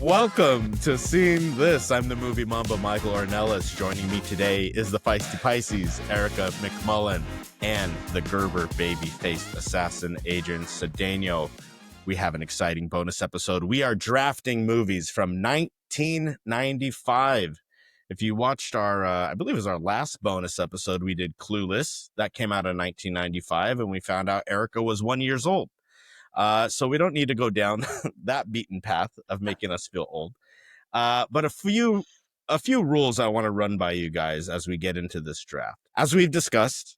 Welcome to Seeing This. I'm the movie Mamba, Michael Ornelas. Joining me today is the Feisty Pisces, Erica McMullen, and the Gerber baby-faced assassin, Adrian Cedeno. We have an exciting bonus episode. We are drafting movies from 1995. If you watched our, I believe it was our last bonus episode, we did Clueless. That came out in 1995, and we found out Erica was 1 year old. So we don't need to go down that beaten path of making us feel old. But a few rules I want to run by you guys as we get into this draft. As we've discussed,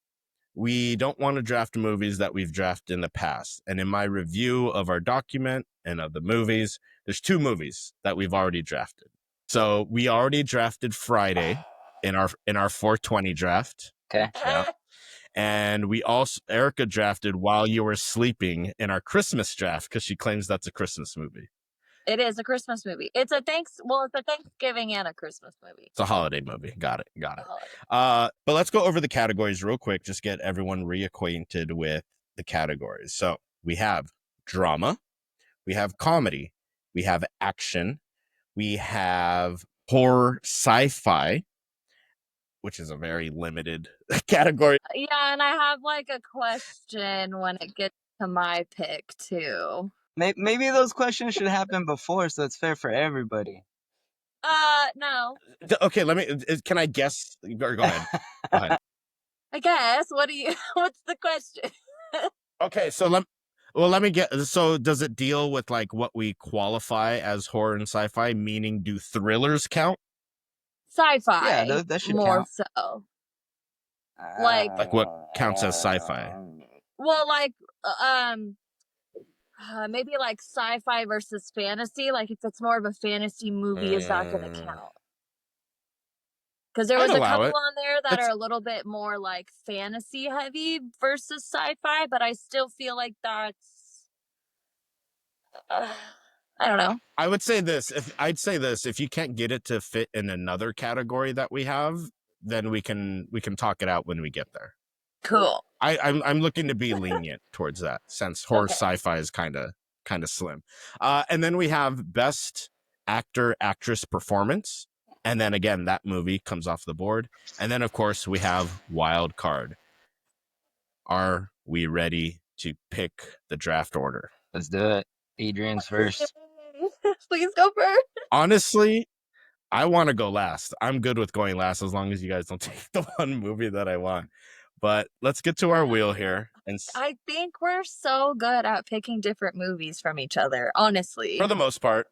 we don't want to draft movies that we've drafted in the past. And in my review of our document and of the movies, there's two movies that we've already drafted. So we already drafted Friday in our 420 draft. Okay. Yeah. And we also, Erica drafted While You Were Sleeping in our Christmas draft because she claims that's a Christmas movie. It is a Christmas movie. It's a Thanksgiving and a Christmas movie. It's a holiday movie. Got it. But let's go over the categories real quick. Just get everyone reacquainted with the categories. So we have drama, we have comedy, we have action, we have horror sci-fi, which is a very limited category. Yeah, and I have like a question when it gets to my pick too. Maybe those questions should happen before, so it's fair for everybody. No. Okay, can I guess? Go ahead. Go ahead. I guess. What's the question? Okay, so let me get, so does it deal with like what we qualify as horror and sci-fi, meaning do thrillers count? Sci-fi. Yeah, that should more count. So. Like what counts as sci-fi? Well, like, maybe like sci-fi versus fantasy. Like if it's more of a fantasy movie, is that going to count? Because there was a couple on there that are a little bit more like fantasy heavy versus sci-fi, but I still feel like that's, I don't know. I'd say this, if you can't get it to fit in another category that we have, then we can talk it out when we get there. Cool. I'm looking to be lenient towards that, since horror sci-fi is kind of slim. And then we have best actor, actress performance. And then again, that movie comes off the board. And then of course we have wild card. Are we ready to pick the draft order? Let's do it. Adrian's first. Please go first. Honestly, I want to go last. I'm good with going last as long as you guys don't take the one movie that I want. But let's get to our wheel here. And I think we're so good at picking different movies from each other, honestly. For the most part.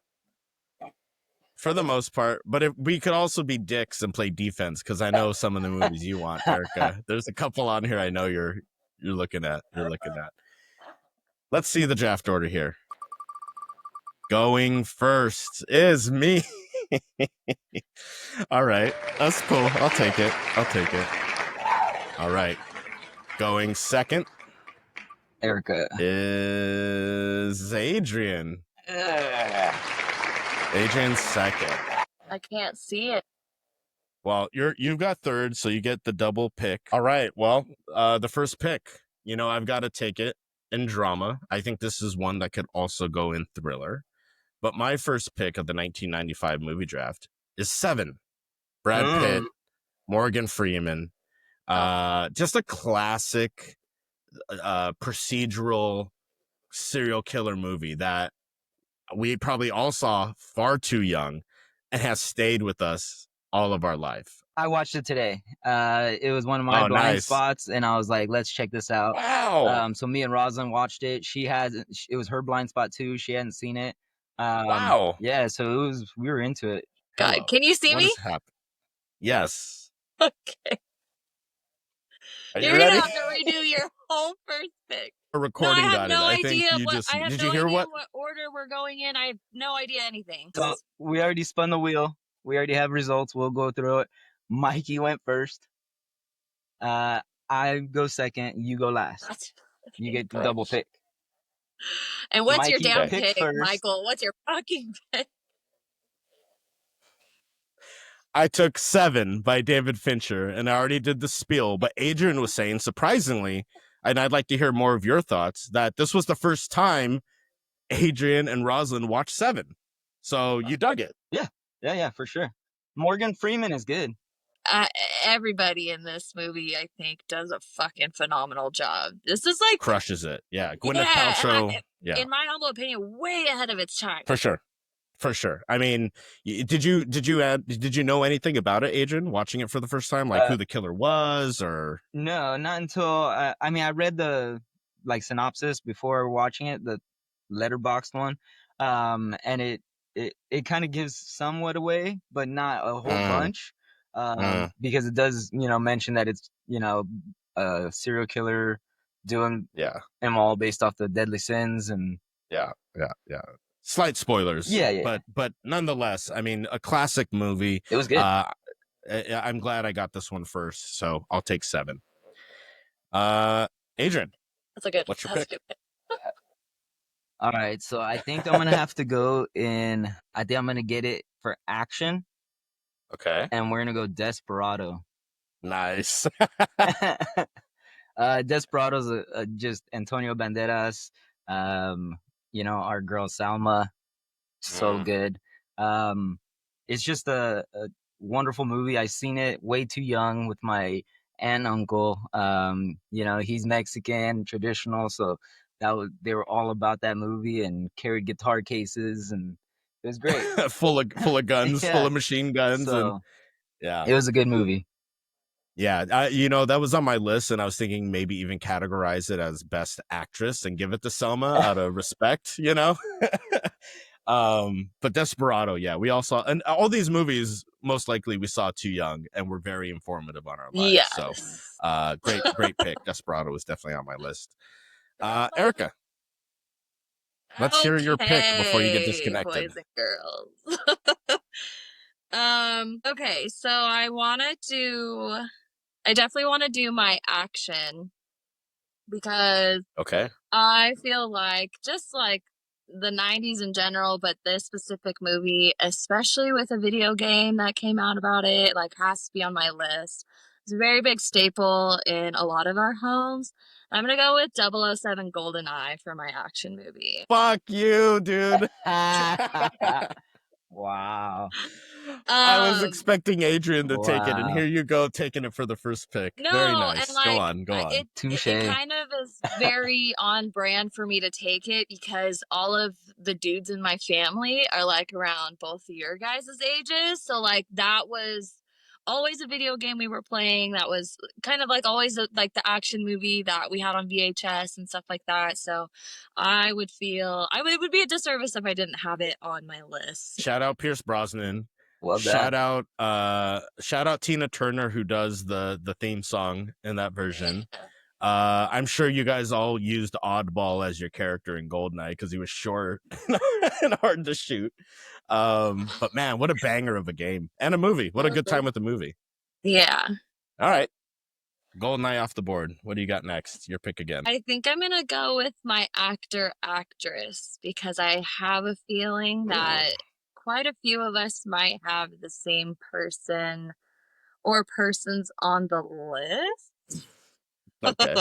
But if we could also be dicks and play defense, because I know some of the movies you want, Erica. There's a couple on here I know you're looking at. Let's see the draft order here. Going first is me. All right. That's cool. I'll take it. All right. Going second. Erica. Is Adrian. Adrian's second. I can't see it. Well, you've got third, so you get the double pick. All right. Well, the first pick, I've got to take it in drama. I think this is one that could also go in thriller. But my first pick of the 1995 movie draft is Seven. Brad Pitt, Morgan Freeman. Just a classic procedural serial killer movie that we probably all saw far too young and has stayed with us all of our life. I watched it today. It was one of my blind spots, and I was like, let's check this out. Wow. So me and Rosalind watched it. It was her blind spot too. She hadn't seen it. Wow. Yeah, so we were into it. God, can you see me? Yes. Okay. You're ready? gonna have to redo your whole first pick. A recording got it. I have no idea Did you hear what order we're going in. I have no idea anything. So we already spun the wheel. We already have results. We'll go through it. Mikey went first. I go second. You go last. You get the double pick. And what's your down pick, Michael? What's your fucking pick? I took Seven by David Fincher, and I already did the spiel, but Adrian was saying, surprisingly, and I'd like to hear more of your thoughts, that this was the first time Adrian and Rosalind watched Seven. So you dug it. Yeah, for sure. Morgan Freeman is good. Everybody in this movie, I think, does a fucking phenomenal job. This is like Crushes it. Yeah. Gwyneth yeah, Paltrow. Yeah. in my humble opinion, way ahead of its time. For sure. I mean, did you know anything about it, Adrian, watching it for the first time, like who the killer was, or No, not until I mean, I read the like synopsis before watching it, the letterboxed one, and it kind of gives somewhat away, but not a whole bunch, because it does mention that it's a serial killer doing yeah, them all based off the deadly sins and yeah. Slight spoilers. Yeah. But nonetheless, I mean, a classic movie. It was good. I'm glad I got this one first, so I'll take 7. Adrian, what's your pick? All right, so I think I'm gonna have to go in. I think I'm gonna get it for action. Okay. And we're gonna go Desperado. Nice. Desperado's just Antonio Banderas. Our girl Salma, so good. It's just a wonderful movie. I seen it way too young with my aunt and uncle. He's Mexican, traditional, so they were all about that movie and carried guitar cases, and it was great. full of guns, full of machine guns, so, yeah, it was a good movie. Yeah, that was on my list, and I was thinking maybe even categorize it as best actress and give it to Selma out of respect, But Desperado, yeah, we all saw, and all these movies most likely we saw too young and were very informative on our lives. Yes. So, great pick. Desperado was definitely on my list. Erica, let's hear your pick before you get disconnected. Boys and girls. Okay, so I definitely want to do my action because I feel like just like the 90s in general, but this specific movie, especially with a video game that came out about it, like has to be on my list. It's a very big staple in a lot of our homes. I'm going to go with 007 GoldenEye for my action movie. Fuck you, dude. Wow. I was expecting Adrian to take it, and here you go, taking it for the first pick. No, very nice. And like, go on. It kind of is very on brand for me to take it because all of the dudes in my family are like around both of your guys' ages. So like that was always a video game we were playing. That was kind of like always like the action movie that we had on VHS and stuff like that. So it would be a disservice if I didn't have it on my list. Shout out Pierce Brosnan. Love that. Shout out Tina Turner, who does the theme song in that version. I'm sure you guys all used Oddball as your character in GoldenEye because he was short and hard to shoot. But man, what a banger of a game and a movie. What a good time with the movie. Yeah. All right. GoldenEye off the board. What do you got next? Your pick again. I think I'm going to go with my actor-actress because I have a feeling that quite a few of us might have the same person or persons on the list. Okay.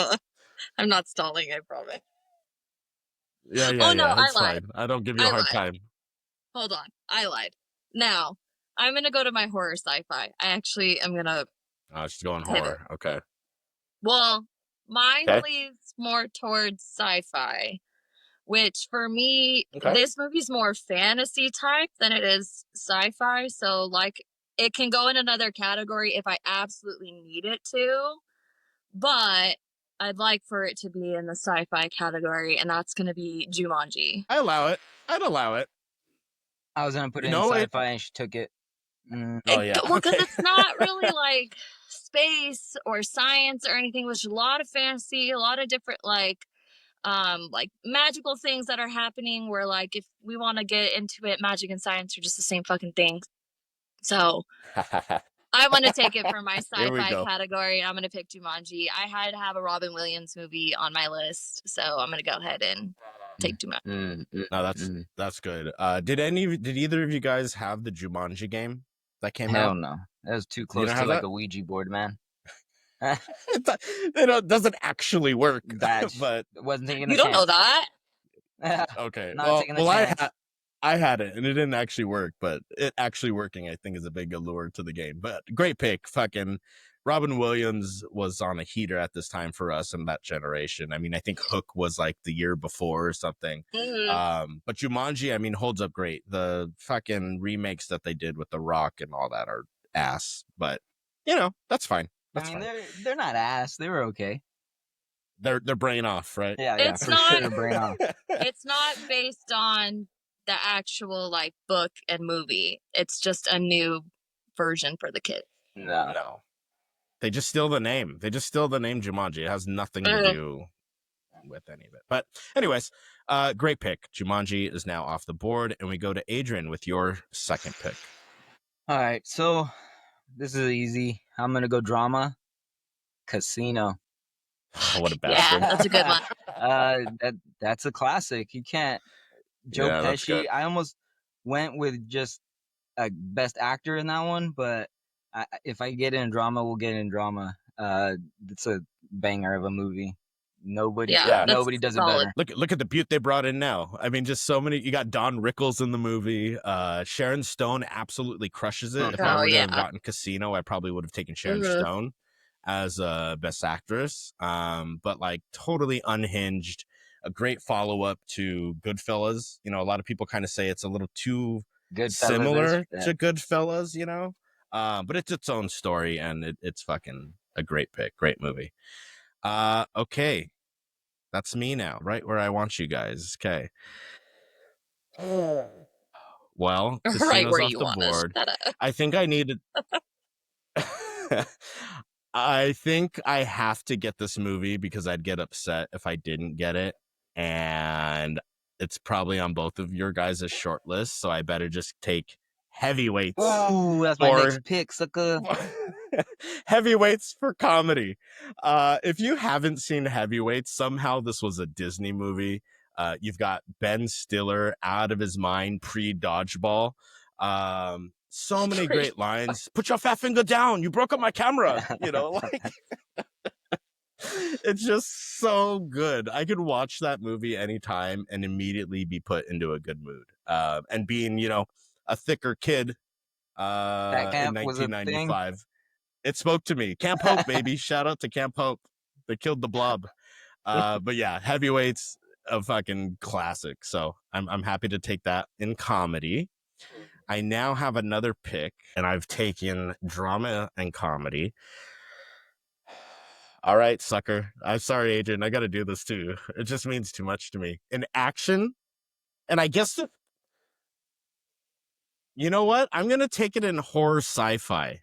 I'm not stalling, I promise. Yeah. It's fine. I don't give you a hard time. Hold on. I lied. Now, I'm going to go to my horror sci-fi. I actually am going to... Oh, she's going horror. Okay. Well, mine leads more towards sci-fi, which for me, this movie's more fantasy type than it is sci-fi. So, like, it can go in another category if I absolutely need it to, but I'd like for it to be in the sci-fi category, and that's going to be Jumanji. I'd allow it. I was going to put it in sci-fi, and she took it. Oh, yeah. Well, because it's not really like space or science or anything. There's a lot of fantasy, a lot of different like magical things that are happening where like if we want to get into it, magic and science are just the same fucking thing. So I want to take it for my sci-fi category. I'm going to pick Jumanji. I had to have a Robin Williams movie on my list, so I'm going to go ahead and take Jumanji. No, that's good. Did either of you guys have the Jumanji game that came out? Hell no. That was too close to like a Ouija board, man. It doesn't actually work. But wasn't taking you don't know that. Okay. Not taking a chance. I had it and it didn't actually work, but it actually working, I think, is a big allure to the game. But great pick. Fucking Robin Williams was on a heater at this time for us in that generation. I mean, I think Hook was like the year before or something. But Jumanji, I mean, holds up great. The fucking remakes that they did with The Rock and all that are ass, but you know, that's fine. That's I mean, fine. they're not ass. They were okay. They're brain off, right? Yeah, It's for not- sure, brain off. It's not based on the actual like book and movie. It's just a new version for the kids. No. They just steal the name. They just steal the name Jumanji. It has nothing to do with any of it. But anyways, great pick. Jumanji is now off the board, and we go to Adrian with your second pick. All right, so this is easy. I'm gonna go drama. Casino. Oh, what a bastard. Yeah, that's a good one. That's a classic. You can't. Joe Yeah, that's good. Pesci. I almost went with just a best actor in that one, but if I get in drama, we'll get in drama. It's a banger of a movie. Nobody does it better. Look at the beaut they brought in now. I mean, just so many. You got Don Rickles in the movie. Sharon Stone absolutely crushes it. If I were to have gotten Casino, I probably would have taken Sharon Stone as best actress. But like totally unhinged. A great follow up to Goodfellas. You know, a lot of people kind of say it's a little too similar to Goodfellas. You know, but it's its own story, and it's fucking a great pick. Great movie. Okay. That's me now, right where I want you guys. Okay. Well, Casino's right where off you the want board. us. I think I needed. I think I have to get this movie because I'd get upset if I didn't get it, and it's probably on both of your guys' short list. So I better just take Heavyweights. Oh, that's my next pick, sucker. Heavyweights for comedy. If you haven't seen Heavyweights, somehow this was a Disney movie. You've got Ben Stiller out of his mind pre-dodgeball. So many great lines. Put your fat finger down. You broke up my camera. You know, like it's just so good. I could watch that movie anytime and immediately be put into a good mood. And being, you know, a thicker kid in 1995. It spoke to me. Camp Hope, baby. Shout out to Camp Hope. They killed the blob. But yeah, Heavyweights, a fucking classic. So I'm happy to take that in comedy. I now have another pick, and I've taken drama and comedy. All right, sucker. I'm sorry, Adrian. I got to do this too. It just means too much to me. In action, and I guess you know what? I'm gonna take it in horror sci-fi.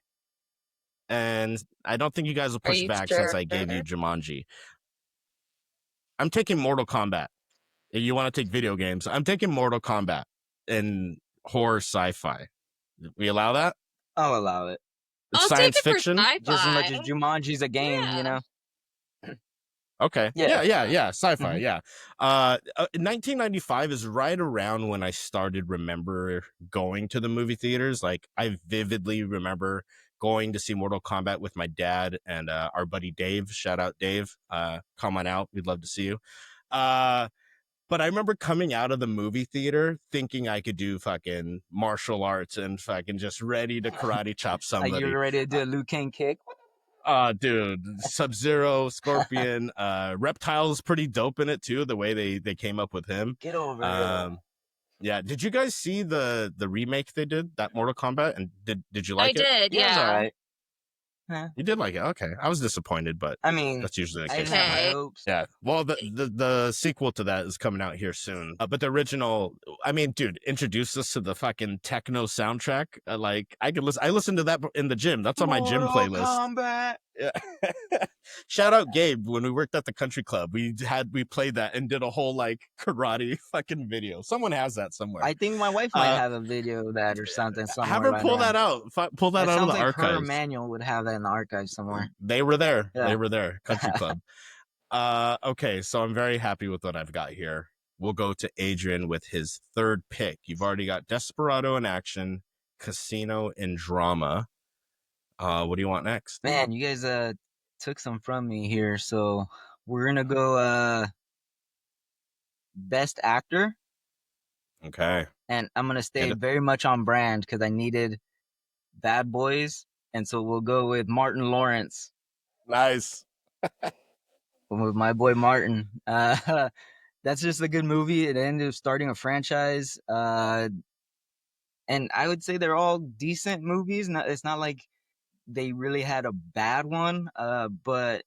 And I don't think you guys will push back since I gave you Jumanji. I'm taking Mortal Kombat. If you want to take video games, I'm taking Mortal Kombat in horror sci-fi. We allow that? I'll allow it. It's science fiction? Just as much as Jumanji's a game, you know? Okay. Yeah. Sci-fi, yeah. 1995 is right around when I started remember going to the movie theaters. Like, I vividly remember going to see Mortal Kombat with my dad and our buddy Dave. Shout out, Dave. Come on out. We'd love to see you. But I remember coming out of the movie theater thinking I could do fucking martial arts and fucking just ready to karate chop somebody. Like you were ready to do a Liu Kang kick? Dude, Sub-Zero, Scorpion, Reptile's pretty dope in it too, the way they came up with him. Get over it. Yeah, did you guys see the remake they did, that Mortal Kombat, and did you like it? I did, yeah. It was all right. You did like it? Okay. I was disappointed, but I mean, that's usually the case. Yeah. Well, the sequel to that is coming out here soon. But the original, I mean, dude, introduced us to the fucking techno soundtrack. Like, I listened to that in the gym. That's on my gym playlist. Kombat. Yeah. Shout out Gabe. When we worked at the country club, we played that and did a whole like karate fucking video. Someone has that somewhere. I think my wife might have a video of that or something. Have her pull that out. Pull that out of the archives. Her manual would have that in the archives somewhere. They were there. Yeah. They were there. Country club. Okay, so I'm very happy with what I've got here. We'll go to Adrian with his third pick. You've already got Desperado in action, Casino in drama. What do you want next? Man, you guys took some from me here, so we're gonna go best actor. Okay. and I'm gonna stay very much on brand because I needed Bad Boys, and so we'll go with Martin Lawrence. Nice. With my boy Martin. That's just a good movie. It ended up starting a franchise. And I would say they're all decent movies. It's not like they really had a bad one, but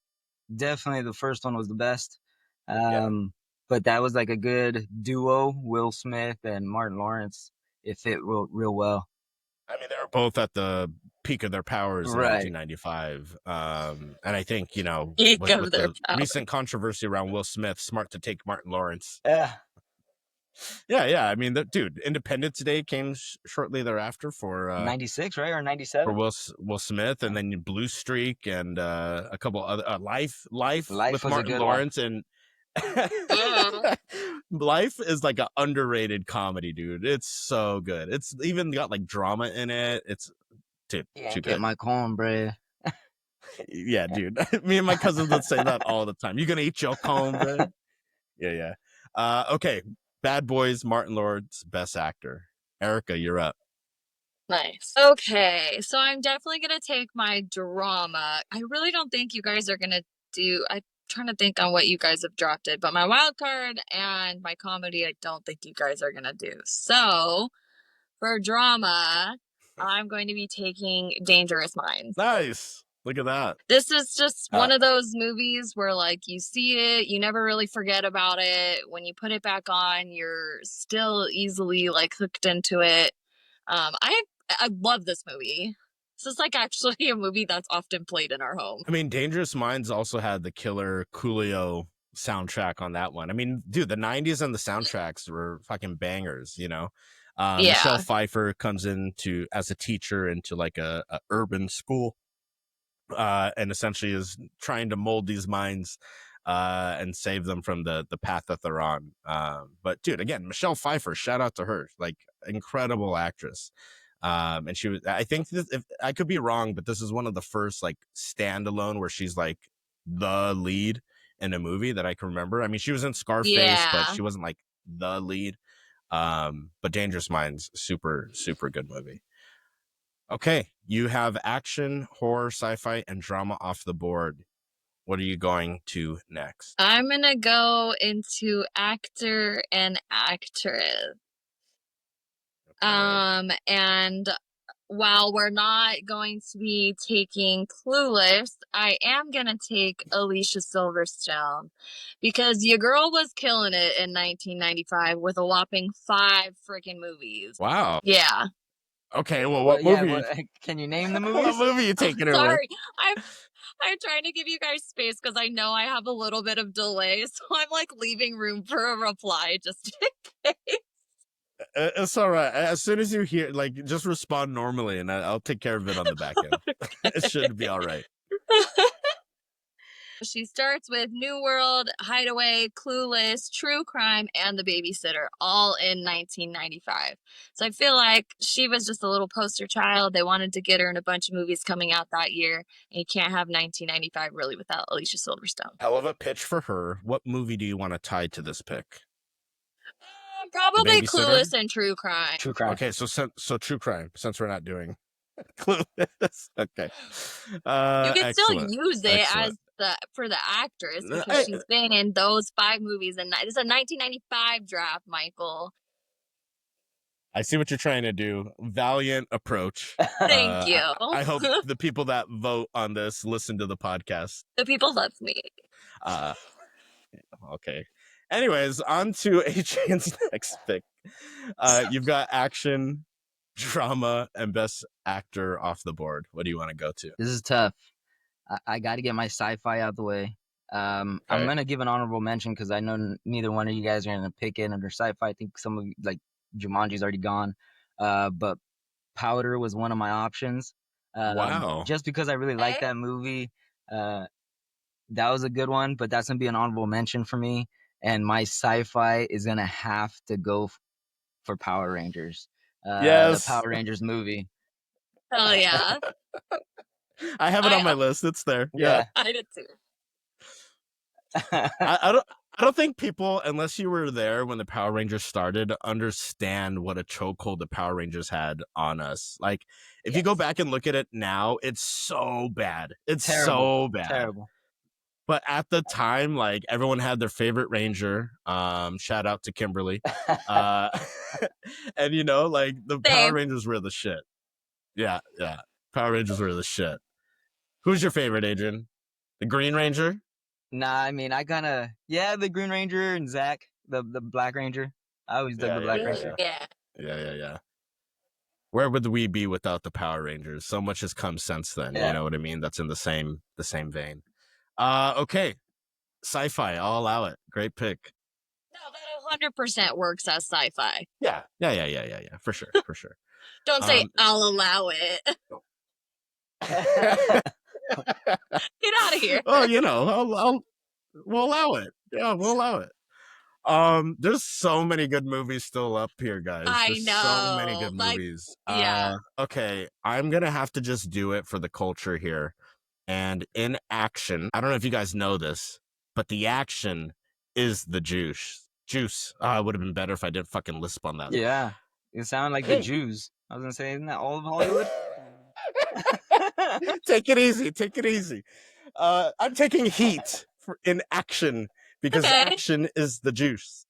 definitely the first one was the best. But that was like a good duo, Will Smith and Martin Lawrence. It fit real well. I mean, they were both at the peak of their powers in 1995. And I think, with the recent controversy around Will Smith, smart to take Martin Lawrence. Yeah. Yeah. I mean, dude, Independence Day came shortly thereafter for 96, right? Or 97? For Will Smith, and then Blue Streak and a couple other Life with Martin Lawrence one. And Life is like an underrated comedy, dude. It's so good. It's even got like drama in it. It's too get good. My cornbread. Yeah, dude. Me and my cousins would say that all the time. You gonna eat your cornbread? Yeah. Okay. Bad Boys, Martin Lawrence, Best Actor. Erica, you're up. Nice. Okay, so I'm definitely gonna take my drama. I really don't think you guys are gonna do. I'm trying to think on what you guys have drafted, but my wild card and my comedy, I don't think you guys are gonna do. So for drama, I'm going to be taking Dangerous Minds. Nice. Look at that. This is just one of those movies where, like, you see it, you never really forget about it. When you put it back on, you're still easily, like, hooked into it. I love this movie. This is, like, actually a movie that's often played in our home. I mean, Dangerous Minds also had the killer Coolio soundtrack on that one. I mean, dude, the 90s and the soundtracks were fucking bangers, Michelle Pfeiffer comes into as a teacher into like a urban school, and essentially is trying to mold these minds and save them from the path that they're on. But dude, again, Michelle Pfeiffer, shout out to her, like incredible actress. And she was, I think if I could be wrong, but this is one of the first like standalone where she's like the lead in a movie that I can remember. I mean, she was in Scarface, but she wasn't like the lead. But Dangerous Minds, super, super good movie. Okay. You have action, horror, sci-fi, and drama off the board. What are you going to next? I'm going to go into actor and actress. Okay. And while we're not going to be taking Clueless, I am going to take Alicia Silverstone because your girl was killing it in 1995 with a whopping 5 freaking movies. Wow. Yeah. Okay, well, what movie? Yeah, can you name the movies? What movie are you taking her Sorry, with? I'm trying to give you guys space because I know I have a little bit of delay, so I'm like leaving room for a reply just in case. It's all right. As soon as you hear, like, just respond normally, and I'll take care of it on the back end. Okay. It should be all right. She starts with New World, Hideaway, Clueless, True Crime, and The Babysitter, all in 1995. So I feel like she was just a little poster child. They wanted to get her in a bunch of movies coming out that year, and you can't have 1995 really without Alicia Silverstone. Hell of a pitch for her. What movie do you want to tie to this pick? Probably Clueless and True Crime. True Crime. Okay, so True Crime, since we're not doing Clueless. Okay. You can still use it as for the actress because she's been in those 5 movies, and it's a 1995 draft, Michael. I see what you're trying to do. Valiant approach. Thank you. I hope the people that vote on this listen to the podcast. The people love me. Okay. Anyways, on to Adrian's next pick. You've got action, drama, and best actor off the board. What do you want to go to? This is tough. I got to get my sci-fi out the way. I'm going to give an honorable mention because I know neither one of you guys are going to pick it under sci-fi. I think some of you, like Jumanji's already gone. But Powder was one of my options. Wow. Just because I really like that movie. That was a good one, but that's going to be an honorable mention for me. And my sci-fi is going to have to go for Power Rangers. Yes. The Power Rangers movie. Oh, yeah. I have it on my list. It's there. Yeah. I did too. I don't think people, unless you were there when the Power Rangers started, understand what a chokehold the Power Rangers had on us. Like, if you go back and look at it now, it's so bad. It's so bad. Terrible. But at the time, like, everyone had their favorite Ranger. Shout out to Kimberly. And, you know, like, the Power Rangers were the shit. Yeah. Power Rangers were the shit. Who's your favorite, Adrian? The Green Ranger? Nah, I mean, the Green Ranger and Zach, the Black Ranger. I always dug the Black Ranger. Yeah. Where would we be without the Power Rangers? So much has come since then. You know what I mean? That's in the same vein. Okay. Sci-fi, I'll allow it. Great pick. No, that 100% works as sci-fi. Yeah. For sure. Don't say I'll allow it. Get out of here. Oh, you know, we'll allow it. Yeah, we'll allow it. There's so many good movies still up here, guys. There's so many good movies. Yeah. Okay, I'm gonna have to just do it for the culture here. And in action, I don't know if you guys know this, but the action is the juice. It would have been better if I didn't fucking lisp on that. Yeah, it sounded like the Jews. I was gonna say, isn't that all of Hollywood? Take it easy. I'm taking heat in action because action is the juice.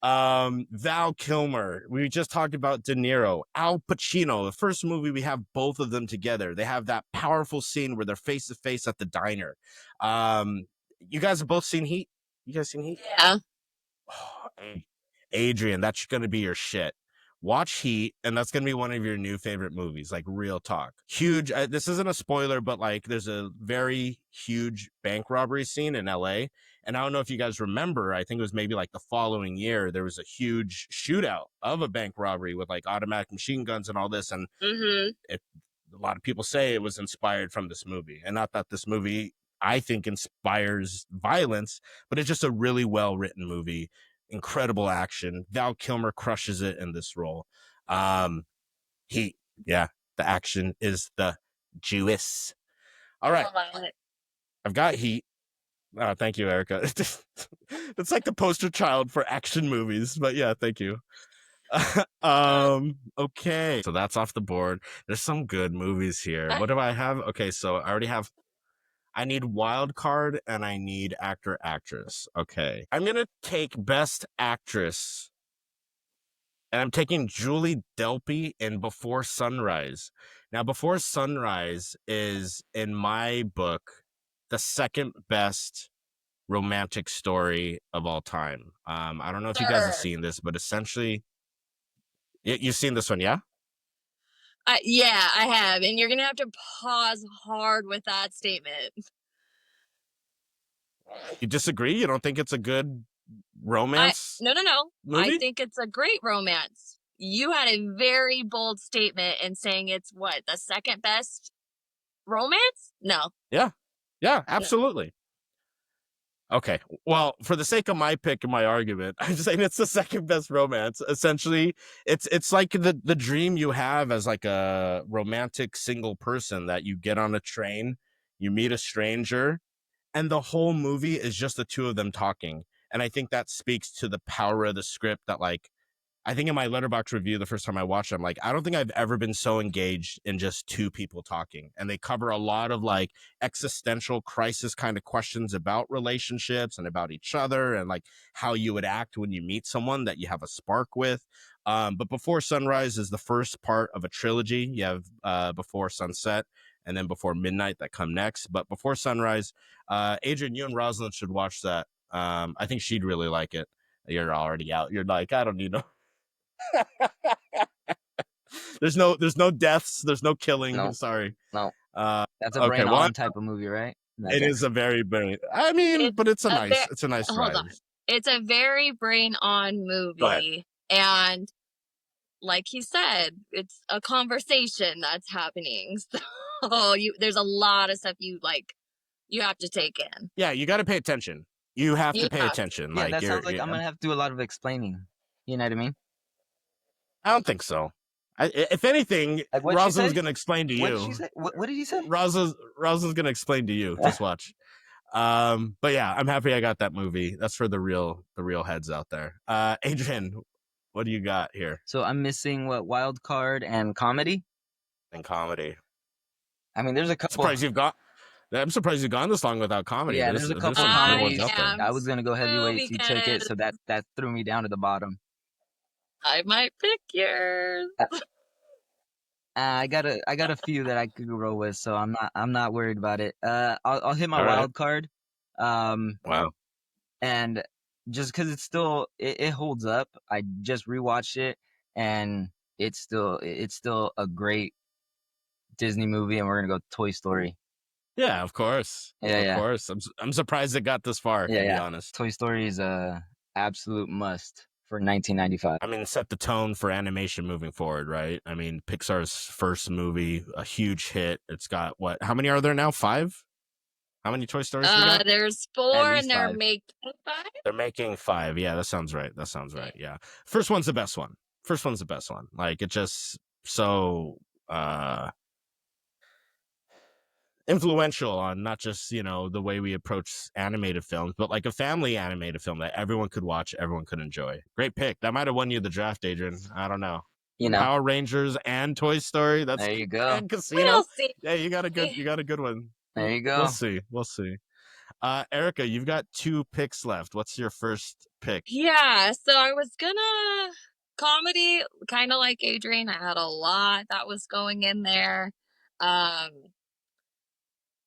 Val Kilmer. We just talked about De Niro. Al Pacino. The first movie, we have both of them together. They have that powerful scene where they're face to face at the diner. You guys have both seen Heat? You guys seen Heat? Yeah. Oh, Adrian, that's going to be your shit. Watch Heat, and that's going to be one of your new favorite movies, like real talk. Huge. This isn't a spoiler, but like there's a very huge bank robbery scene in LA. And I don't know if you guys remember, I think it was maybe like the following year, there was a huge shootout of a bank robbery with like automatic machine guns and all this. And a lot of people say it was inspired from this movie. And not that this movie, I think, inspires violence, but it's just a really well-written movie. Incredible action. Val Kilmer crushes it in this role. Heat. Yeah, the action is the juice. All right. I've got Heat. Thank you, Erica. It's like the poster child for action movies, but yeah, thank you. Okay, so that's off the board. There's some good movies here. What do I have? Okay, so I need wild card and I need actor actress. Okay, I'm gonna take best actress, and I'm taking Julie Delpy in Before Sunrise. Now, Before Sunrise is, in my book, the second best romantic story of all time. I don't know if you guys have seen this, but essentially, you've seen this one, yeah? Yeah, I have, and you're gonna have to pause hard with that statement. You disagree? You don't think it's a good romance? No. Movie? I think it's a great romance. You had a very bold statement in saying it's what, the second best romance? No. Yeah, absolutely. Okay, well, for the sake of my pick and my argument, I'm saying it's the second best romance. Essentially, it's like the dream you have as like a romantic single person, that you get on a train, you meet a stranger, and the whole movie is just the two of them talking. And I think that speaks to the power of the script that, like, I think in my Letterboxd review, the first time I watched it, I'm like, I don't think I've ever been so engaged in just two people talking. And they cover a lot of like existential crisis kind of questions about relationships and about each other, and like how you would act when you meet someone that you have a spark with. But Before Sunrise is the first part of a trilogy. You have Before Sunset and then Before Midnight that come next. But Before Sunrise, Adrian, you and Rosalind should watch that. I think she'd really like it. You're already out. You're like, I don't need no. There's no deaths. There's no killing. No. Sorry. No. That's a brain on type of movie, right? It is a very brain. I mean, but it's a nice hold ride. on. It's a very brain on movie, and like he said, it's a conversation that's happening. So there's a lot of stuff you have to take in. Yeah, you got to pay attention. You have to pay attention. Yeah, that sounds like I'm gonna have to do a lot of explaining. You know what I mean? I don't think so. If anything, like Rosalind's going to explain to you. What did you say? What did you say? Rosalind's going to explain to you. Just watch. But yeah, I'm happy I got that movie. That's for the real heads out there. Adrian, what do you got here? So I'm missing what, wild card and comedy? And comedy. I mean, there's a couple. I'm surprised you've gone this long without comedy. Yeah, there's a couple There's good ones comedies. out there. I was gonna go heavyweights. You took it, because so that threw me down to the bottom. I might pick yours. I got a few that I could roll with, so I'm not worried about it. I'll hit my wild card. Wow. And just because it holds up. I just rewatched it, and it's still a great Disney movie, and we're gonna go Toy Story. Yeah, of course. Yeah, of course. I'm surprised it got this far, to be honest. Toy Story is a absolute must for 1995. I mean, set the tone for animation moving forward, right? I mean, Pixar's first movie, a huge hit. It's got how many are there now? 5? How many Toy Stories we got? There's 4 and they're 5. making 5. They're making 5. Yeah, that sounds right. Yeah. First one's the best one. Like, it just so influential on not just, the way we approach animated films, but like a family animated film that everyone could watch, everyone could enjoy. Great pick. That might have won you the draft, Adrian. I don't know. Power Rangers and Toy Story. That's there you go. And Casino. We'll see. Yeah, you got a good one. There you go. We'll see. Erica, you've got 2 picks left. What's your first pick? Yeah, so I was gonna comedy, kind of like Adrian. I had a lot that was going in there.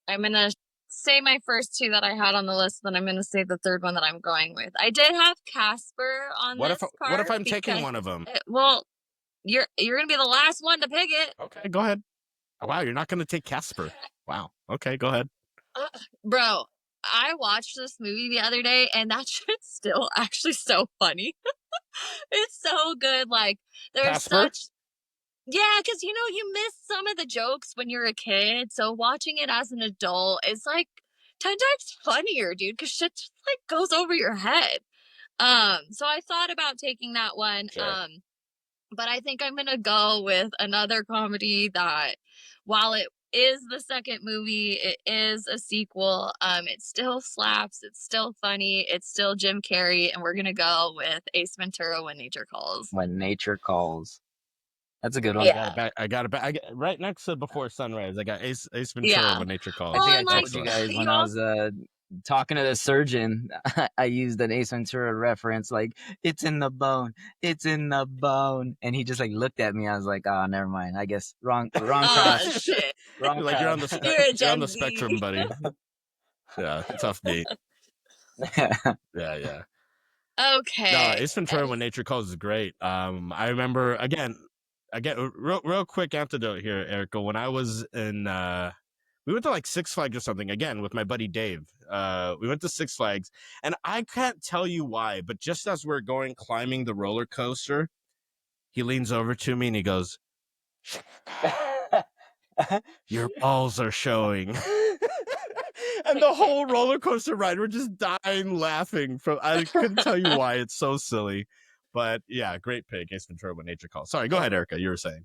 I'm gonna say my first 2 that I had on the list, then I'm gonna say the third one that I'm going with. I did have Casper on this card. What if I'm taking one of them? Well, you're gonna be the last one to pick it. Okay, go ahead. Oh, wow, you're not gonna take Casper. Wow. Okay, go ahead. Bro, I watched this movie the other day, and that shit's still actually so funny. It's so good. Like, there's Casper? Yeah, because you miss some of the jokes when you're a kid. So watching it as an adult is like 10 times funnier, dude, because shit just like goes over your head. So I thought about taking that one. Sure. But I think I'm gonna go with another comedy that, while it is the second movie, it is a sequel. It still slaps, it's still funny, it's still Jim Carrey, and we're gonna go with Ace Ventura: When Nature Calls. When Nature Calls. That's a good one. Yeah. I got it back. Right next to Before Sunrise. I got Ace Ventura: When Nature Calls. I think I told you guys when I was talking to the surgeon, I used an Ace Ventura reference, like, it's in the bone, and he just like looked at me. I was like, oh, never mind. I guess wrong cross. Shit. Wrong like you're on the spectrum, buddy. Yeah, tough beat. Yeah. Okay. No, Ace Ventura: When Nature Calls is great. I remember again, real quick anecdote here, Erica. When I was in, we went to like Six Flags or something again with my buddy Dave. We went to Six Flags, and I can't tell you why, but just as we're climbing the roller coaster, he leans over to me and he goes, "Your balls are showing." And the whole roller coaster ride, we're just dying laughing. I couldn't tell you why. It's so silly. But yeah, great pick, Ace Ventura: When Nature Calls. Sorry, go ahead, Erica. You were saying.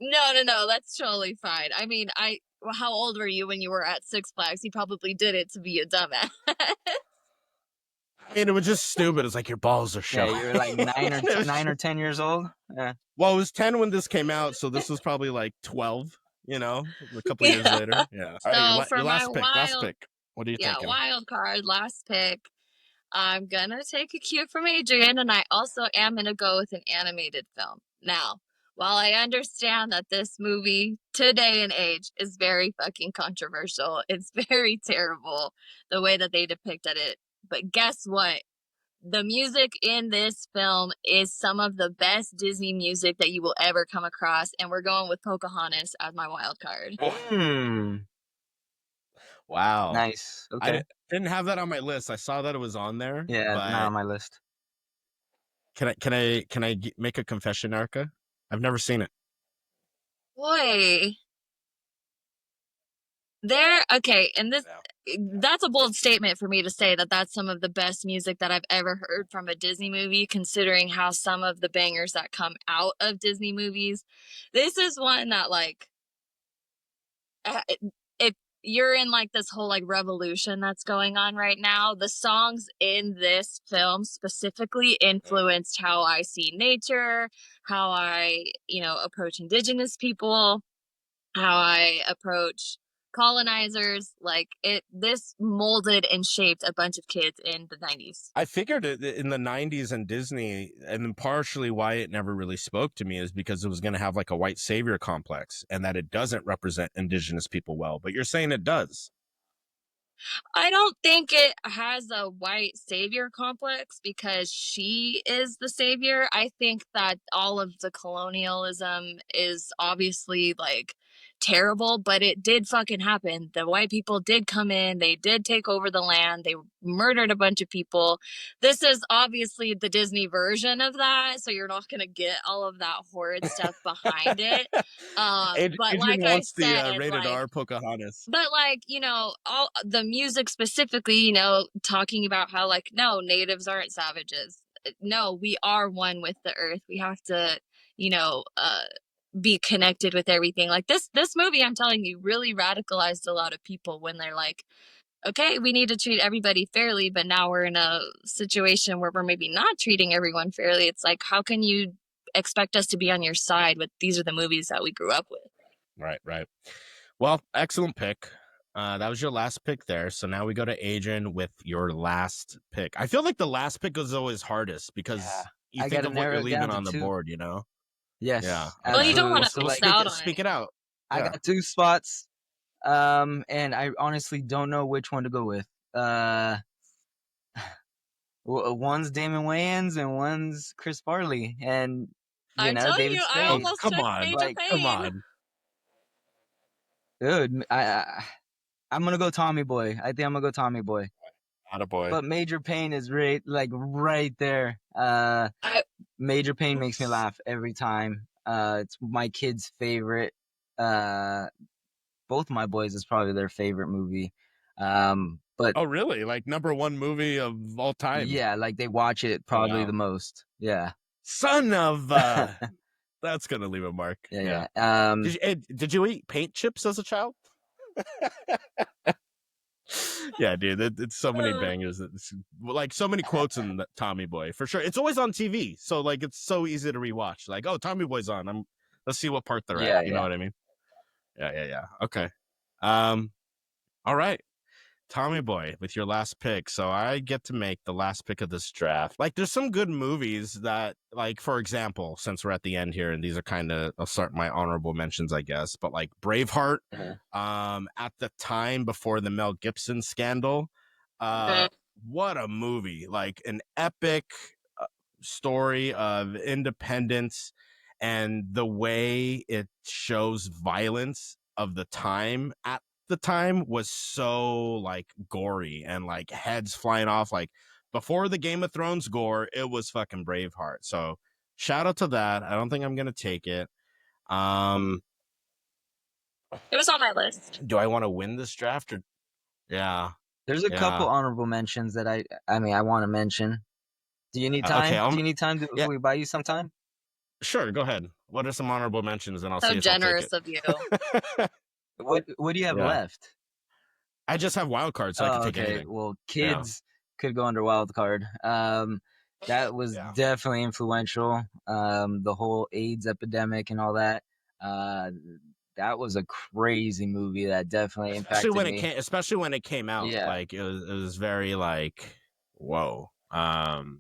No, that's totally fine. I mean, how old were you when you were at Six Flags? You probably did it to be a dumbass. I mean, it was just stupid. It's like, your balls are showing. Yeah, you were like 9 or 10 years old. Yeah. Well, it was 10 when this came out, so this was probably like 12. A couple years later. Yeah. So All right, for your last my pick. What are you thinking? Wild card, last pick. I'm gonna take a cue from Adrian, and I also am gonna go with an animated film. Now, while I understand that this movie, today and age, is very fucking controversial, it's very terrible the way that they depicted it. But guess what? The music in this film is some of the best Disney music that you will ever come across, and we're going with Pocahontas as my wild card. Wow. Nice. Okay. I didn't have that on my list. I saw that it was on there. Yeah, but not on my list. Can I make a confession, Erica? I've never seen it. Boy. And that's a bold statement for me to say that that's some of the best music that I've ever heard from a Disney movie, considering how some of the bangers that come out of Disney movies. This is one that, like, if you're in like this whole like revolution that's going on right now. The songs in this film specifically influenced how I see nature, how I, approach indigenous people, how I approach colonizers. Like this molded and shaped a bunch of kids in the 90s. I figured it in the 90s and Disney, and then partially why it never really spoke to me is because it was going to have like a white savior complex and that it doesn't represent indigenous people well. But you're saying it does. I don't think it has a white savior complex because she is the savior. I think that all of the colonialism is obviously like terrible, but it did fucking happen. The white people did come in, they did take over the land, they murdered a bunch of people. This is obviously the Disney version of that, so you're not going to get all of that horrid stuff behind it. But Adrian like I wants the said, rated like, R Pocahontas. but like, all the music specifically, talking about how like, no, natives aren't savages. No, we are one with the earth. We have to, you know, uh be connected with everything. Like this movie, I'm telling you, really radicalized a lot of people when they're like, okay, we need to treat everybody fairly, but now we're in a situation where we're maybe not treating everyone fairly. It's like, how can you expect us to be on your side with these are the movies that we grew up with? Right. Well, excellent pick. That was your last pick there. So now we go to Adrian with your last pick. I feel like the last pick is always hardest because you I think gotta of what narrow you're it leaving down to on the 2. board, you know? Yes, Yeah. Well, you don't absolutely. want to So miss like, out on speak it. it out. I Yeah. got 2 spots, and I honestly don't know which one to go with. One's Damon Wayans and one's Chris Farley, and I'm telling David you, I Oh, Spade. almost come took on. Major Like, Come Payne. on. dude, I'm gonna go Tommy Boy. I think I'm gonna go Tommy Boy. Attaboy. But Major Payne is right there. I, Major Payne makes me laugh every time. It's my kid's favorite. Both my boys is probably their favorite movie. But Oh, really? Like number one movie of all time? yeah, like they watch it probably the most. Yeah. Son of that's gonna leave a mark. Yeah. Did you eat paint chips as a child? Yeah, dude, it's so many bangers. It's like so many quotes in Tommy Boy for sure. It's always on TV, so like it's so easy to rewatch. Like, oh, Tommy Boy's on. Let's see what part they're at. You know what I mean? Yeah. Okay. All right. Tommy Boy with your last pick. So I get to make the last pick of this draft. Like there's some good movies that, like, for example, since we're at the end here, and these are kind of, I'll start my honorable mentions, I guess, but like Braveheart, at the time before the Mel Gibson scandal, what a movie. Like an epic story of independence and the way it shows violence of the time at the time was so like gory and like heads flying off. Like before the Game of Thrones gore, it was fucking Braveheart. So shout out to that. I don't think I'm gonna take it. it was on my list. Do I want to win this draft or yeah? There's a couple honorable mentions that I want to mention. Do you need time? Okay, Do you need time? Will we buy you some time? Sure, go ahead. What are some honorable mentions, and I'll So see if generous I'll take it. of you. What do you have left? I just have wild cards, so I can take anything. Well, kids could go under wild card. That was definitely influential. The whole AIDS epidemic and all that. That was a crazy movie that definitely impacted me. Especially when it came out. Yeah. Like it was very like whoa.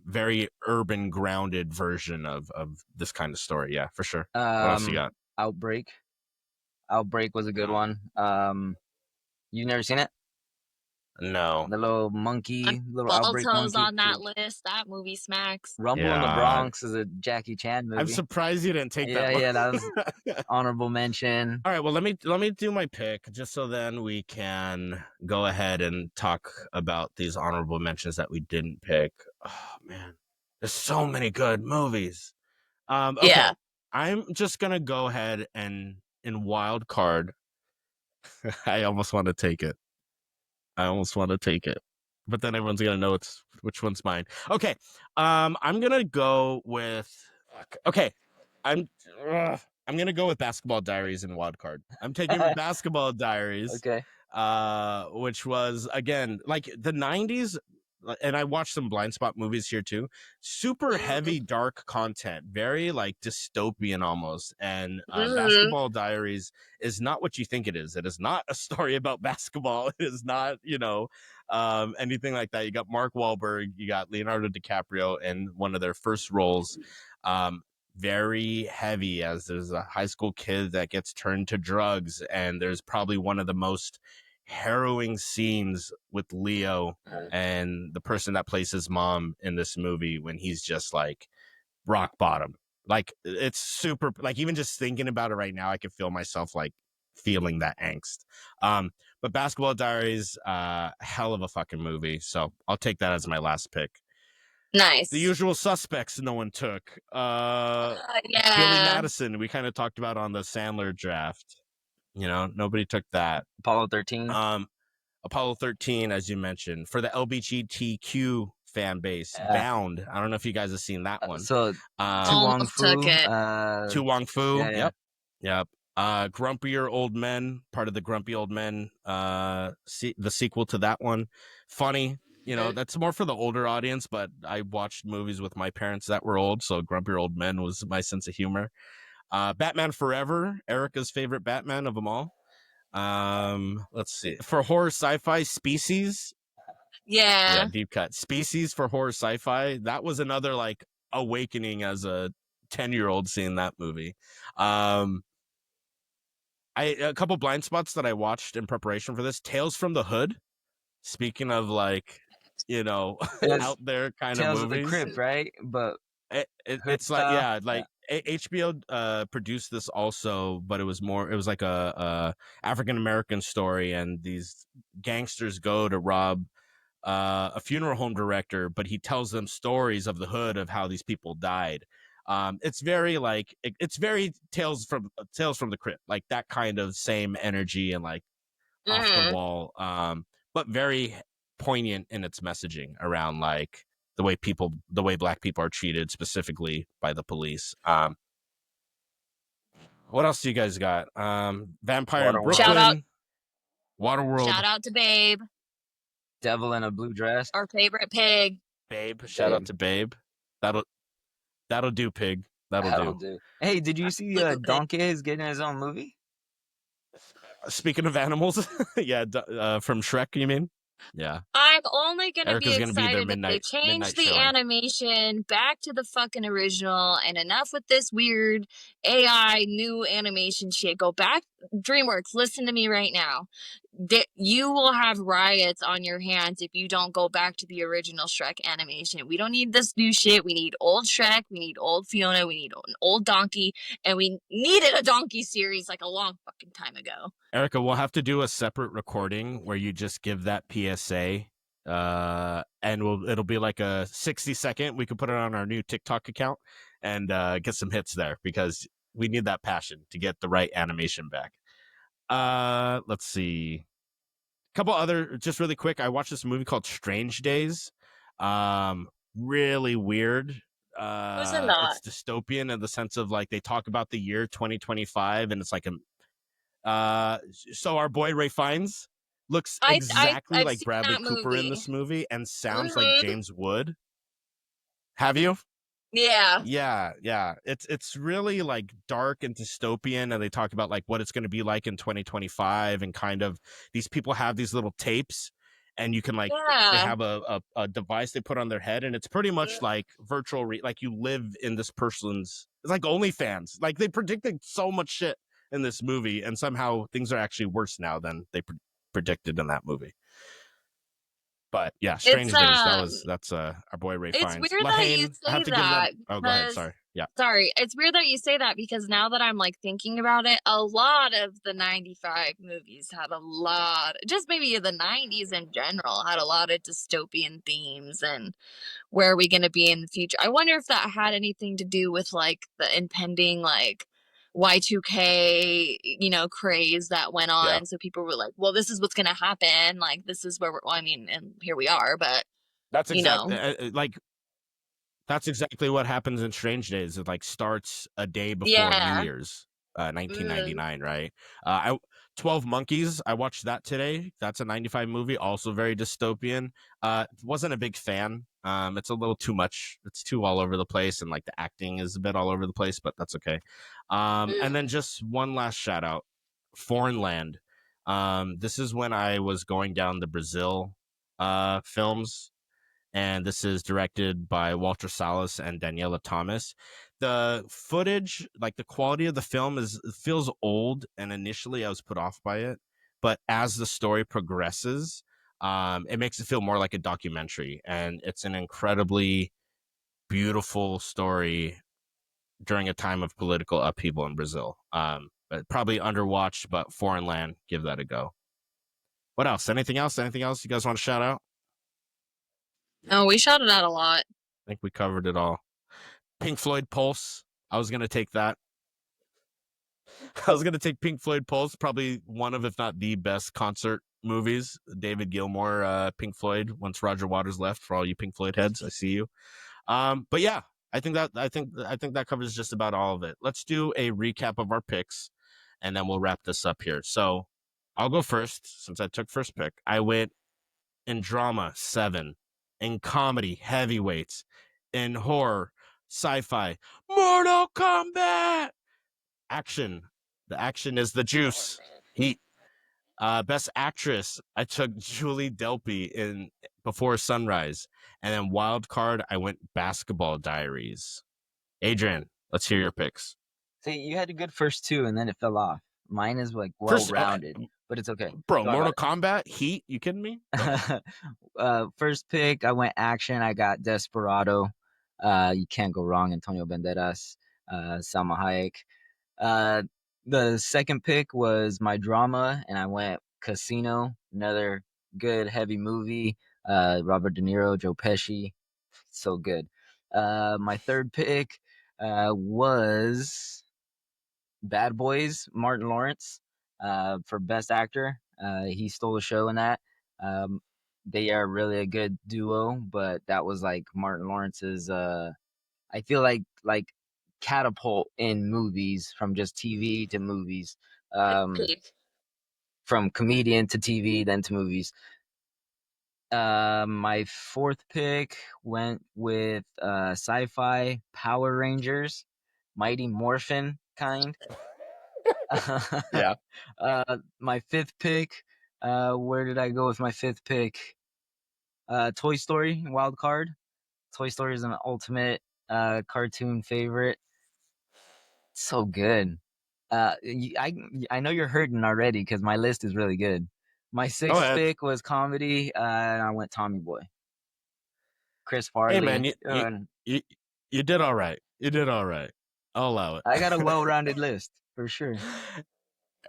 Very urban grounded version of this kind of story. Yeah, for sure. What else you got? Outbreak. Outbreak was a good one. You never seen it? No. The little monkey, little outbreak Balto's monkey. on that list. That movie smacks. Rumble in the Bronx is a Jackie Chan movie. I'm surprised you didn't take that one. Yeah, that was honorable mention. All right, well let me do my pick just so then we can go ahead and talk about these honorable mentions that we didn't pick. Oh man, there's so many good movies. Okay. Yeah. I'm just gonna go ahead and in wild card. I almost want to take it. But then everyone's gonna know which one's mine. Okay. I'm gonna go with I'm gonna go with Basketball Diaries and wild card. I'm taking Basketball Diaries. Okay. which was again like the 90s. And I watched some blind spot movies here too. Super heavy, dark content, very like dystopian almost. And Basketball Diaries is not what you think it is. It is not a story about basketball. It is not, anything like that. You got Mark Wahlberg, you got Leonardo DiCaprio in one of their first roles. Very heavy, as there's a high school kid that gets turned to drugs, and there's probably one of the most harrowing scenes with Leo and the person that plays his mom in this movie when he's just like rock bottom. Like it's super, like even just thinking about it right now, I can feel myself like feeling that angst. But Basketball Diaries, hell of a fucking movie. So I'll take that as my last pick. Nice. The Usual Suspects no one took. Yeah. Billy Madison, we kind of talked about on the Sandler draft. Nobody took that. Apollo 13. Apollo 13, as you mentioned, for the LGBTQ fan base. Bound. I don't know if you guys have seen that one. So Tu Wong Fu. Tu Wong Fu. Yeah. Yep. Grumpier Old Men, part of the Grumpy Old Men. The sequel to that one. Funny. That's more for the older audience, but I watched movies with my parents that were old, so Grumpier Old Men was my sense of humor. Batman Forever, Erica's favorite Batman of them all. Let's see. For horror sci-fi, Species. Yeah, deep cut. Species for horror sci-fi. That was another like awakening as a 10-year-old seeing that movie. A couple blind spots that I watched in preparation for this. Tales from the Hood. Speaking of like, out there kind Tales of movies. of the Crypt, right? But it's like HBO produced this also, but it was like a African American story, and these gangsters go to rob a funeral home director, but he tells them stories of the hood of how these people died. It's very like it's very Tales from the Crypt, like that kind of same energy and like off the wall, but very poignant in its messaging around like the way black people are treated specifically by the police. What else do you guys got? Vampire in Brooklyn. Waterworld. Shout out to Babe. Devil in a Blue Dress. Our favorite pig. Babe. Shout out to Babe. That'll do, pig. That'll do. Hey, did you see Donkey is getting his own movie? Speaking of animals, yeah, from Shrek, you mean? Yeah. I'm only gonna be excited if they change the animation back to the fucking original, and enough with this weird AI new animation shit. Go back, DreamWorks, listen to me right now. You will have riots on your hands if you don't go back to the original Shrek animation. We don't need this new shit. We need old Shrek. We need old Fiona. We need an old donkey. And we needed a donkey series like a long fucking time ago. Erica, we'll have to do a separate recording where you just give that PSA. And it'll be like a 60-second. We could put it on our new TikTok account and get some hits there, because we need that passion to get the right animation back. Let's see. Couple other, just really quick. I watched this movie called Strange Days. Really weird. It's dystopian in the sense of like they talk about the year 2025, and it's like so our boy Ray Fiennes looks exactly like Bradley Cooper in this movie and sounds like James Wood. Have you? Yeah. It's really like dark and dystopian, and they talk about like what it's going to be like in 2025, and kind of these people have these little tapes, and you can like they have a device they put on their head, and it's pretty much like virtual like you live in this person's. It's like OnlyFans. Like they predicted so much shit in this movie, and somehow things are actually worse now than they predicted in that movie. But yeah, Strange Days. That's our boy Ray Fiennes. It's weird that you say that. Oh, go ahead. Sorry. Yeah. Sorry. It's weird that you say that, because now that I'm like thinking about it, a lot of the 95 movies had a lot, just maybe the 90s in general, had a lot of dystopian themes and where are we going to be in the future. I wonder if that had anything to do with like the impending like Y2K, craze that went on. Yeah. So people were like, well, this is what's going to happen. Like, this is where and here we are. But that's exactly that's exactly what happens in Strange Days. It like starts a day before New Year's, 1999, right? 12 Monkeys. I watched that today. That's a 95 movie, also very dystopian. Wasn't a big fan. It's a little too much. It's too all over the place, and like the acting is a bit all over the place, but that's okay. And then just one last shout out, Foreign Land. This is when I was going down the Brazil films, and this is directed by Walter Salles and Daniela Thomas. The footage, like the quality of the film, feels old, and initially I was put off by it, but as the story progresses, it makes it feel more like a documentary, and it's an incredibly beautiful story during a time of political upheaval in Brazil. But probably underwatched, but Foreign Land, give that a go. What else? Anything else? Anything else you guys want to shout out? No, we shouted out a lot. I think we covered it all. Pink Floyd Pulse. I was going to take that. I was going to take Pink Floyd Pulse, probably one of, if not the best concert movies. David Gilmour, Pink Floyd, once Roger Waters left, for all you Pink Floyd heads, I see you. But yeah, I think that covers just about all of it. Let's do a recap of our picks, and then we'll wrap this up here. So I'll go first, since I took first pick. I went in drama, 7. In comedy, heavyweights. In horror, sci-fi, Mortal Kombat. Action. The action is the juice. Heat. Best actress, I took Julie Delpy in Before Sunrise. And then wild card, I went Basketball Diaries. Adrian, let's hear your picks. See, you had a good first 2, and then it fell off. Mine is like well-rounded, but it's okay. Bro, Mortal Kombat, Heat, you kidding me? First pick, I went action. I got Desperado. You can't go wrong. Antonio Banderas, Salma Hayek. The second pick was my drama, and I went Casino, another good heavy movie. Robert De Niro, Joe Pesci, so good. My third pick was Bad Boys, Martin Lawrence, for Best Actor. He stole the show in that. They are really a good duo, but that was like Martin Lawrence's. I feel like catapult in movies, from just TV to movies, from comedian to TV, then to movies. My fourth pick went with sci-fi Power Rangers, Mighty Morphin kind. Yeah. My fifth pick, where did I go with my fifth pick? Toy Story, wild card. Toy Story is an ultimate cartoon favorite. So good. I know you're hurting already because my list is really good. My sixth pick was comedy, and I went Tommy Boy. Chris Farley. Hey man, you did all right. You did all right. I'll allow it. I got a well-rounded list for sure.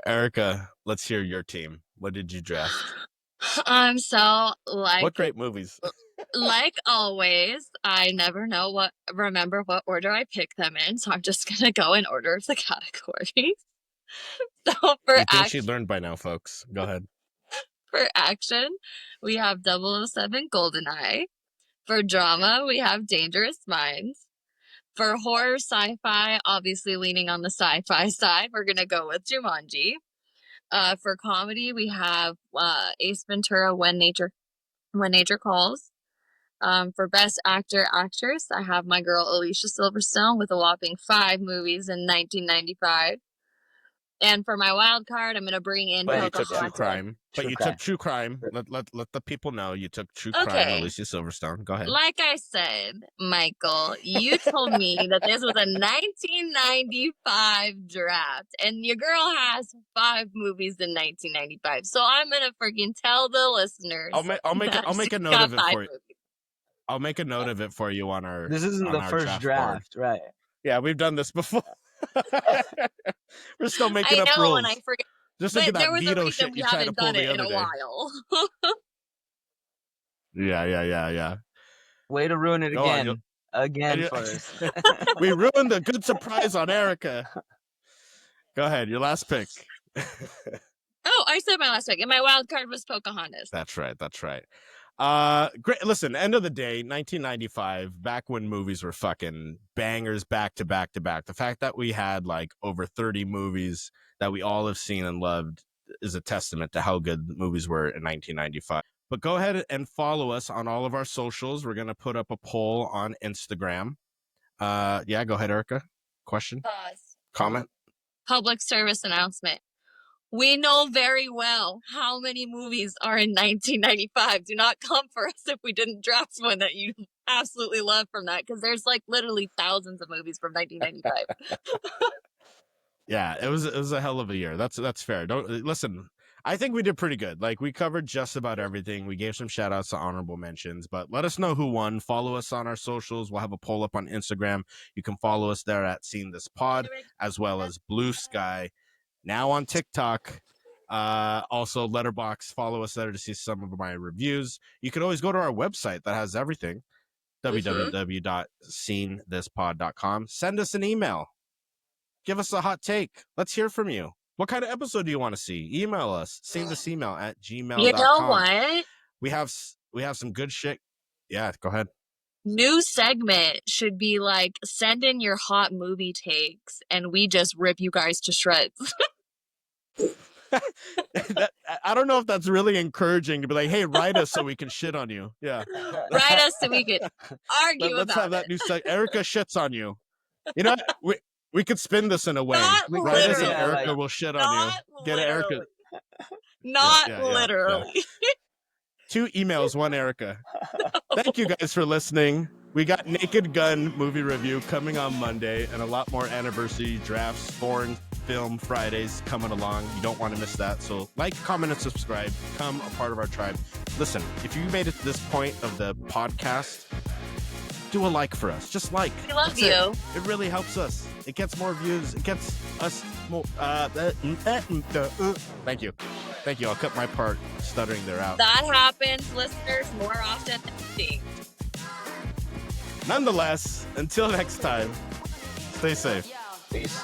Erica, let's hear your team. What did you draft? So like, what great movies? Like always, I never remember what order I pick them in, so I'm just gonna go in order of the categories. So for you think she learned by now, folks? Go ahead. For action, we have 007 GoldenEye. For drama, we have Dangerous Minds. For horror sci-fi, obviously leaning on the sci-fi side, we're gonna go with Jumanji. For comedy, we have Ace Ventura, When Nature Calls. For best actor, actress, I have my girl Alicia Silverstone with a whopping 5 movies in 1995. And for my wild card, I'm gonna bring in Pocahontas. You took True Crime. You took True Crime. Let the people know you took True Crime, Alicia Silverstone. Go ahead. Like I said, Michael, you told me that this was a 1995 draft, and your girl has 5 movies in 1995. So I'm gonna freaking tell the listeners. I'll make a note of it for you. I'll make a note of it for you on our. This isn't the first draft, right? Yeah, we've done this before. We're still making up rules. And I forget. Just look at that veto shit you tried to pull the other day. While. Yeah. Way to ruin it again for us. We ruined the good surprise on Erica. Go ahead, your last pick. Oh, I said my last pick, and my wild card was Pocahontas. That's right. Great. Listen, end of the day, 1995, back when movies were fucking bangers back to back to back. The fact that we had like over 30 movies that we all have seen and loved is a testament to how good the movies were in 1995. But go ahead and follow us on all of our socials. We're going to put up a poll on Instagram. Yeah, go ahead, Erica. Question? Pause. Comment? Public service announcement. We know very well how many movies are in 1995. Do not come for us if we didn't draft one that you absolutely love from that, because there's like literally thousands of movies from 1995. Yeah, it was a hell of a year. That's fair. Don't listen. I think we did pretty good. Like, we covered just about everything. We gave some shout outs to honorable mentions, but let us know who won. Follow us on our socials. We'll have a poll up on Instagram. You can follow us there at Seen This Pod, as well as Blue Sky. Now on TikTok. Also Letterboxd. Follow us there to see some of my reviews. You can always go to our website that has everything. www.seenthispod.com. Send us an email. Give us a hot take. Let's hear from you. What kind of episode do you want to see? Email us. seenthisemail@gmail.com. You know what? We have some good shit. Yeah, go ahead. New segment should be like, send in your hot movie takes and we just rip you guys to shreds. I don't know if that's really encouraging to be like, hey, write us so we can shit on you. Yeah. Write us so we can argue Let's about have that it. new segment. Erica shits on you. You know, we could spin this in a way. Not Write us and literally. Erica will shit on you. Get Erica. Not Yeah. literally. 2 emails, 1 Erica. Thank you guys for listening. We got Naked Gun movie review coming on Monday, and a lot more anniversary drafts, foreign film Fridays coming along. You don't want to miss that. So like, comment, and subscribe. Become a part of our tribe. Listen, if you made it to this point of the podcast, do a like for us. Just like. We love That's you. It really helps us. It gets more views. It gets us more. Thank you. Thank you. I'll cut my part stuttering there out. That happens, listeners, more often than you think. Nonetheless, until next time, stay safe. Peace.